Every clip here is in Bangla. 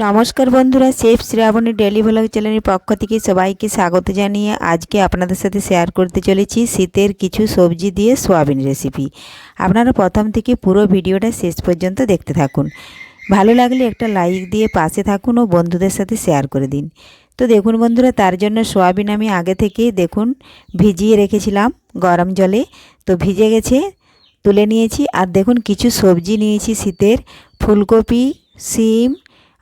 নমস্কার বন্ধুরা, শেফ শ্রাবণী ডেলি ভ্লগ চ্যানেলের পক্ষ থেকে সবাইকে স্বাগত জানিয়ে আজকে আপনাদের সাথে শেয়ার করতে চলেছি শীতের কিছু সবজি দিয়ে সোয়াবিন রেসিপি। আপনারা প্রথম থেকে পুরো ভিডিওটা শেষ পর্যন্ত দেখতে থাকুন। ভালো লাগলে একটা লাইক দিয়ে পাশে থাকুন ও বন্ধুদের সাথে শেয়ার করে দিন। তো দেখুন বন্ধুরা, তার জন্য সোয়াবিন আমি আগে থেকেই দেখুন ভিজিয়ে রেখেছিলাম গরম জলে। তো ভিজে গেছে, তুলে নিয়েছি। আর দেখুন কিছু সবজি নিয়েছি শীতের, ফুলকপি, সিম,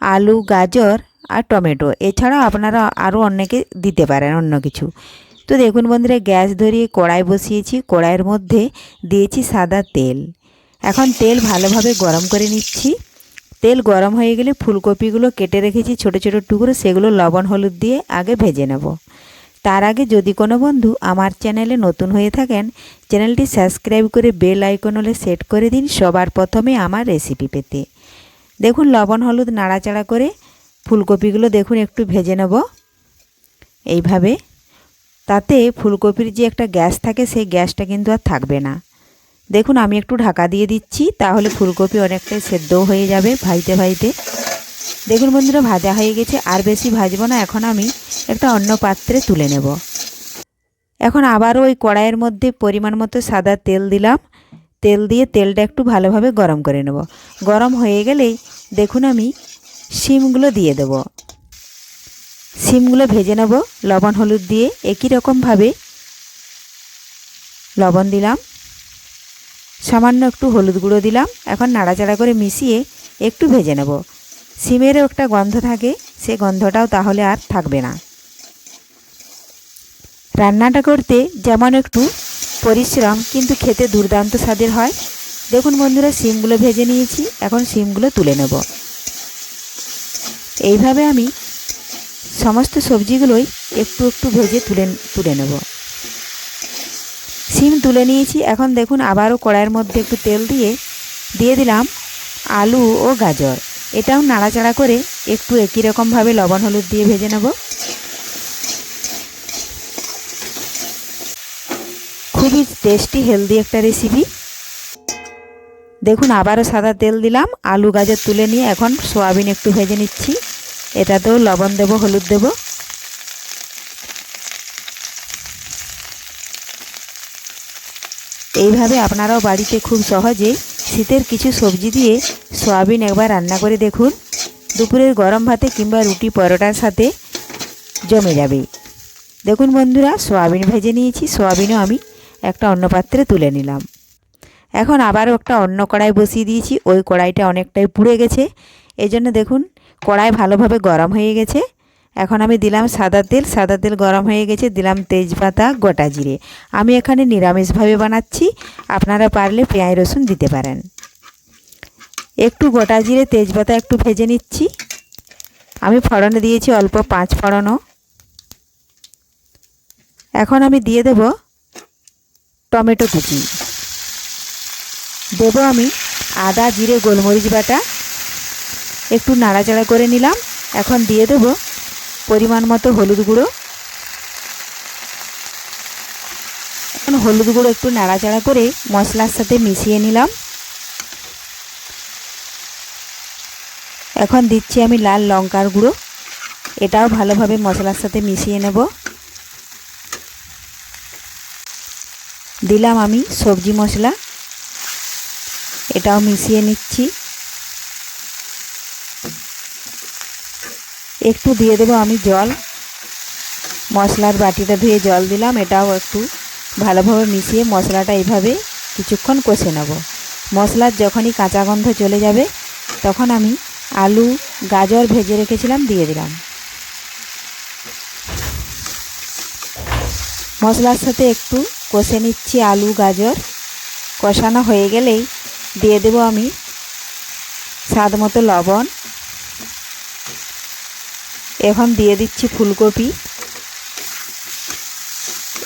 আলু, গাজর আর টমেটো। এছাড়াও আপনারা আরও অনেকে দিতে পারেন অন্য কিছু। তো দেখুন বন্ধুরা, গ্যাস ধরিয়ে কড়াই বসিয়েছি। কড়াইয়ের মধ্যে দিয়েছি সাদা তেল। এখন তেল ভালোভাবে গরম করে নিচ্ছি। তেল গরম হয়ে গেলে ফুলকপিগুলো কেটে রেখেছি ছোট ছোট টুকরো, সেগুলো লবণ হলুদ দিয়ে আগে ভেজে নেব। তার আগে যদি কোনো বন্ধু আমার চ্যানেলে নতুন হয়ে থাকেন, চ্যানেলটি সাবস্ক্রাইব করে বেল আইকন হলে সেট করে দিন সবার প্রথমে আমার রেসিপি পেতে। দেখুন লবণ হলুদ নাড়াচাড়া করে ফুলকপিগুলো দেখুন একটু ভেজে নেব এইভাবে। তাতে ফুলকপির যে একটা গ্যাস থাকে সেই গ্যাসটা কিন্তু আর থাকবে না। দেখুন আমি একটু ঢাকা দিয়ে দিচ্ছি, তাহলে ফুলকপি অনেকটাই সেদ্ধও হয়ে যাবে ভাজতে ভাজতে। দেখুন বন্ধুরা, ভাজা হয়ে গেছে, আর বেশি ভাজবো না। এখন আমি একটা অন্য পাত্রে তুলে নেব। এখন আবারও ওই কড়াইয়ের মধ্যে পরিমাণ মতো সাদা তেল দিলাম। তেল দিয়ে তেলটা একটু ভালোভাবে গরম করে নেব। গরম হয়ে গেলেই দেখুন আমি শিমগুলো দিয়ে দেব। শিমগুলো ভেজে নেব লবণ হলুদ দিয়ে। একই রকমভাবে লবণ দিলাম, সামান্য একটু হলুদ গুঁড়ো দিলাম। এখন নাড়াচাড়া করে মিশিয়ে একটু ভেজে নেব। শিমেরও একটা গন্ধ থাকে, সে গন্ধটাও তাহলে আর থাকবে না। রান্নাটা করতে যেমন একটু পরিশ্রম, কিন্তু খেতে দুর্দান্ত স্বাদের হয়। দেখুন বন্ধুরা, শিমগুলো ভেজে নিয়েছি। এখন শিমগুলো তুলে নেব। এইভাবে আমি সমস্ত সবজিগুলোই একটু একটু ভেজে তুলে নেব। শিম তুলে নিয়েছি। এখন দেখুন আবারও কড়াইয়ের মধ্যে একটু তেল দিয়ে দিলাম আলু ও গাজর। এটাও নাড়াচাড়া করে একটু একই রকমভাবে লবণ হলুদ দিয়ে ভেজে নেব। খুবই টেস্টি হেলদি একটা রেসিপি। দেখুন আবারও সাদা তেল দিলাম, আলু গাজর তুলে নিয়ে এখন সোয়াবিন একটু ভেজে নিচ্ছি। এটাতেও লবণ দেব, হলুদ দেব। এইভাবে আপনারাও বাড়িতে খুব সহজে শীতের কিছু সবজি দিয়ে সোয়াবিন একবার রান্না করে দেখুন। দুপুরের গরম ভাতে কিংবা রুটি পরোটার সাথে জমে যাবে। দেখুন বন্ধুরা, সোয়াবিন ভেজে নিয়েছি। সোয়াবিনও আমি একটা অন্য পাত্রে তুলে নিলাম। এখন আবারও একটা অন্য কড়াই বসিয়ে দিয়েছি। ওই কড়াইটা অনেকটাই পুড়ে গেছে, এজন্য দেখুন কড়াই ভালোভাবে গরম হয়ে গেছে। এখন আমি দিলাম সাদা তেল। সাদা তেল গরম হয়ে গেছে, দিলাম তেজপাতা, গোটা জিরে। আমি এখানে নিরামিষভাবে বানাচ্ছি, আপনারা পারলে পেঁয়াজ রসুন দিতে পারেন। একটু গোটা জিরে তেজপাতা একটু ভেজে নিচ্ছি। আমি ফোড়নে দিয়েছি অল্প 5 ফোড়নও। এখন আমি দিয়ে দেব টমেটো কুচি, দেব আমি আদা জিরে গোলমরিচ বাটা। একটু নাড়াচাড়া করে নিলাম। এখন দিয়ে দেব পরিমাণ মতো হলুদ গুঁড়ো। এখন হলুদ গুঁড়ো একটু নাড়াচাড়া করে মশলার সাথে মিশিয়ে নিলাম। এখন দিচ্ছি আমি লাল লঙ্কার গুঁড়ো। এটাও ভালোভাবে মশলার সাথে মিশিয়ে নেব। দিলাম আমি সবজি মশলা, এটাও মিশিয়ে নিচ্ছি। একটু দিয়ে দেব আমি জল। মশলার বাটিটা ধুয়ে জল দিলাম। এটাও একটু ভালোভাবে মিশিয়ে মশলাটা এইভাবে কিছুক্ষণ কষে নেব। মশলার যখনই কাঁচা গন্ধ চলে যাবে তখন আমি আলু গাজর ভেজে রেখেছিলাম দিয়ে দিলাম। মশলার সাথে একটু কষে নিচ্ছি আলু গাজর। কষানো হয়ে গেলেই দিয়ে দেব আমি স্বাদ মতো লবণ। এখন দিয়ে দিচ্ছি ফুলকপি।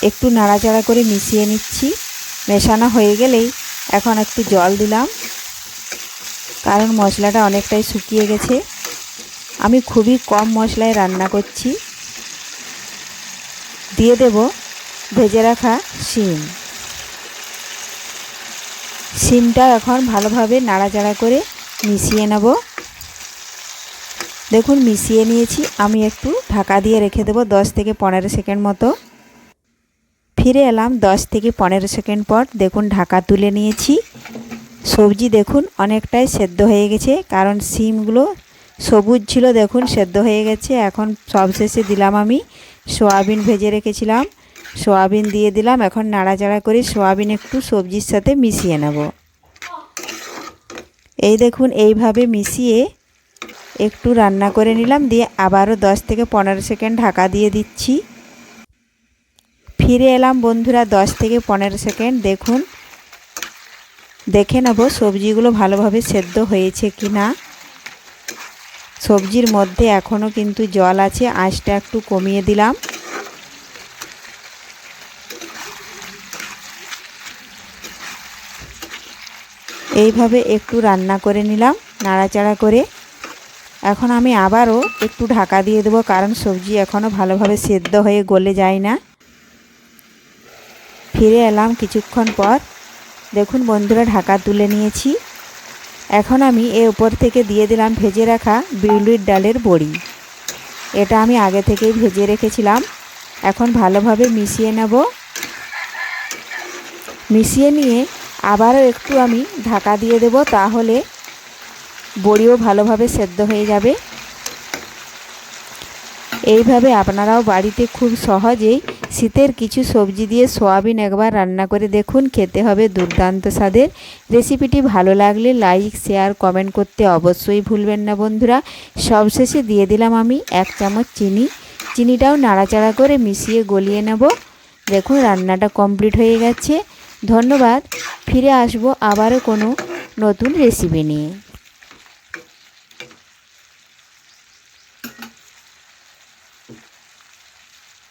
একটু নাড়াচাড়া করে মিশিয়ে নিচ্ছি। মেশানো হয়ে গেলেই এখন একটু জল দিলাম, কারণ মশলাটা অনেকটাই শুকিয়ে গেছে। আমি খুবই কম মশলায় রান্না করছি। দিয়ে দেব ভেজে রাখা শিম। শিমটা এখন ভালোভাবে নাড়াচাড়া করে মিশিয়ে নেব। দেখুন মিশিয়ে নিয়েছি। আমি একটু ঢাকা দিয়ে রেখে দেবো 10 থেকে 15 সেকেন্ড মতো। ফিরে এলাম 10 থেকে 15 সেকেন্ড পর। দেখুন ঢাকা তুলে নিয়েছি। সবজি দেখুন অনেকটাই সেদ্ধ হয়ে গেছে, কারণ শিমগুলো সবুজ ছিল। দেখুন সেদ্ধ হয়ে গেছে। এখন সবশেষে দিলাম আমি সয়াবিন ভেজে রেখেছিলাম, সয়াবিন দিয়ে দিলাম। এখন নাড়াচাড়া করে সয়াবিন একটু সবজির সাথে মিশিয়ে নেব। এই দেখুন এইভাবে মিশিয়ে একটু রান্না করে নিলাম, দিয়ে আবারও 10 থেকে 15 সেকেন্ড ঢাকা দিয়ে দিচ্ছি। ফিরে এলাম বন্ধুরা 10 থেকে 15 সেকেন্ড। দেখুন দেখে নেব সবজিগুলো ভালোভাবে সেদ্ধ হয়েছে কি না। সবজির মধ্যে এখনও কিন্তু জল আছে, আঁচটা একটু কমিয়ে দিলাম। এইভাবে একটু রান্না করে নিলাম নাড়াচাড়া করে। এখন আমি আবারও একটু ঢাকা দিয়ে দেবো, কারণ সবজি এখনও ভালোভাবে সেদ্ধ হয়ে গলে যায় না। ফিরে এলাম কিছুক্ষণ পর। দেখুন বন্ধুরা ঢাকা তুলে নিয়েছি। এখন আমি এর উপর থেকে দিয়ে দিলাম ভেজে রাখা বিউলির ডালের বড়ি। এটা আমি আগে থেকেই ভেজে রেখেছিলাম। এখন ভালোভাবে মিশিয়ে নেব। মিশিয়ে নিয়ে আবারও একটু আমি ঢাকা দিয়ে দেব, তাহলে বড়িও ভালোভাবে সেদ্ধ হয়ে যাবে। এইভাবে আপনারাও বাড়িতে খুব সহজেই শীতের কিছু সবজি দিয়ে সয়াবিন একবার রান্না করে দেখুন, খেতে হবে দুর্দান্ত স্বাদের। রেসিপিটি ভালো লাগলে লাইক, শেয়ার, কমেন্ট করতে অবশ্যই ভুলবেন না বন্ধুরা। সবশেষে দিয়ে দিলাম আমি 1 চামচ চিনি। চিনিটাও নাড়াচাড়া করে মিশিয়ে গলিয়ে নেব। দেখুন রান্নাটা কমপ্লিট হয়ে গেছে। ধন্যবাদ। ফিরে আসবো আবারও কোনো নতুন রেসিপি নিয়ে।